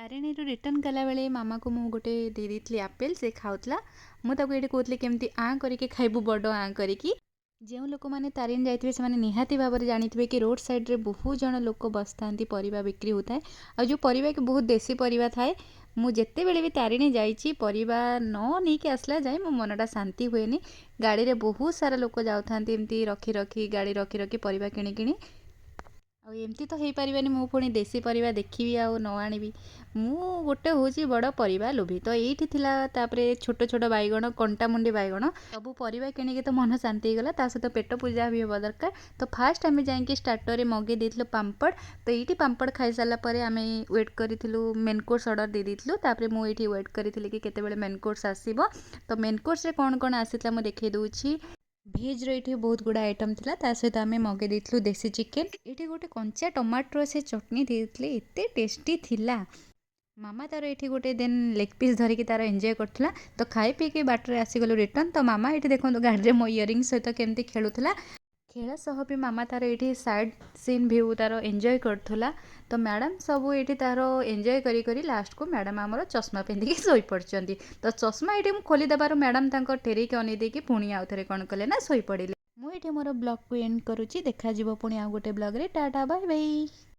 ତାରିଣୀରୁ return କଲାବେଳେ ମାମାକୁ ମୁଁ ଗୋଟେ ଦେଇ ଦେଇଥିଲି ଆପେଲ୍। ସେ ଖାଉଥିଲା। ମୁଁ ତାକୁ ଏଇଠି କହୁଥିଲି କେମିତି ଆଁ କରିକି ଖାଇବୁ, ବଡ଼ ଆଁ କରିକି। ଯେଉଁ ଲୋକମାନେ ତାରିଣୀ ଯାଇଥିବେ ସେମାନେ ନିହାତି ଭାବରେ ଜାଣିଥିବେ କି ରୋଡ଼ ସାଇଡ଼ରେ ବହୁତ ଜଣ ଲୋକ ବସିଥାନ୍ତି, ପରିବା ବିକ୍ରି ହେଉଥାଏ। ଆଉ ଯେଉଁ ପରିବା କି ବହୁତ ଦେଶୀ ପରିବା ଥାଏ। ମୁଁ ଯେତେବେଳେ ବି ତାରିଣୀ ଯାଇଛି ପରିବା ନ ନେଇକି ଆସିଲା ଯାଏ ମୋ ମନଟା ଶାନ୍ତି ହୁଏନି। ଗାଡ଼ିରେ ବହୁତ ସାରା ଲୋକ ଯାଉଥାନ୍ତି, ଏମିତି ରଖି ରଖି ଗାଡ଼ି ରଖି ରଖି ପରିବା କିଣି କିଣି। ଆଉ ଏମିତି ତ ହେଇପାରିବନି, ମୁଁ ପୁଣି ଦେଶୀ ପରିବା ଦେଖିବି ଆଉ ନ ଆଣିବି। ମୁଁ ଗୋଟେ ହେଉଛି ବଡ଼ ପରିବା ଲୋଭୀ। ତ ଏଇଠି ଥିଲା, ତାପରେ ଛୋଟ ଛୋଟ ବାଇଗଣ, କଣ୍ଟାମୁଣ୍ଡି ବାଇଗଣ, ସବୁ ପରିବା କିଣିକି ତ ମନ ଶାନ୍ତି ହେଇଗଲା। ତା ସହିତ ପେଟ ପୂଜା ବି ହେବା ଦରକାର। ତ ଫାଷ୍ଟ ଆମେ ଯାଇକି ଷ୍ଟାର୍ଟରରେ ମଗେଇ ଦେଇଥିଲୁ ପାମ୍ପଡ଼। ତ ଏଇଠି ପାମ୍ପଡ଼ ଖାଇସାରିଲା ପରେ ଆମେ ୱେଟ୍ କରିଥିଲୁ, ମେନ୍ କୋର୍ସ ଅର୍ଡ଼ର ଦେଇ ଦେଇଥିଲୁ। ତାପରେ ମୁଁ ଏଇଠି ୱେଟ୍ କରିଥିଲି କି କେତେବେଳେ ମେନ୍ କୋର୍ସ ଆସିବ। ତ ମେନ୍ କୋର୍ସରେ କ'ଣ କ'ଣ ଆସିଥିଲା ମୁଁ ଦେଖାଇ ଦେଉଛି। ଭେଜ୍ର ଏଇଠି ବହୁତ ଗୁଡ଼ା ଆଇଟମ୍ ଥିଲା। ତା ସହିତ ଆମେ ମଗେଇ ଦେଇଥିଲୁ ଦେଶୀ ଚିକେନ୍। ଏଇଠି ଗୋଟେ କଞ୍ଚା ଟମାଟୋର ସେ ଚଟଣି ଦେଇଥିଲେ, ଏତେ ଟେଷ୍ଟି ଥିଲା। ମାମା ତାର ଏଇଠି ଗୋଟେ ଦେନ୍ ଲେଗ୍ ପିସ୍ ଧରିକି ତାର ଏନ୍ଜୟ କରୁଥିଲା। ତ ଖାଇ ପିଇକି ବାଟରେ ଆସିଗଲୁ ରିଟର୍ନ। ତ ମାମା ଏଇଠି ଦେଖନ୍ତୁ ଗାଡ଼ିରେ ମୋ ଇୟରିଙ୍ଗ ସହିତ କେମିତି ଖେଳୁଥିଲା। ଖେଳ ସହ ବି ମାମା ତାର ଏଇଠି ସାଇଡ୍ ସିନ୍ ଭ୍ୟୁ ତାର ଏନ୍ଜୟ କରୁଥିଲା। ତ ମ୍ୟାଡ଼ାମ୍ ସବୁ ଏଇଠି ତାର ଏନ୍ଜୟ କରି କରି ଲାଷ୍ଟକୁ ମ୍ୟାଡ଼ାମ୍ ଆମର ଚଷମା ପିନ୍ଧିକି ଶୋଇପଡ଼ିଛନ୍ତି। ତ ଚଷମା ଏଇଠି ମୁଁ ଖୋଲିଦେବାରୁ ମ୍ୟାଡ଼ାମ୍ ତାଙ୍କ ଟେରିକି ଅନେଇ ଦେଇକି ପୁଣି ଆଉ ଥରେ କ'ଣ କଲେ ନା ଶୋଇପଡ଼ିଲେ। ମୁଁ ଏଇଠି ମୋର ବ୍ଲଗ୍କୁ ଏଣ୍ଡ କରୁଛି। ଦେଖାଯିବ ପୁଣି ଆଉ ଗୋଟେ ବ୍ଲଗ୍ରେ। Tata bye Bai.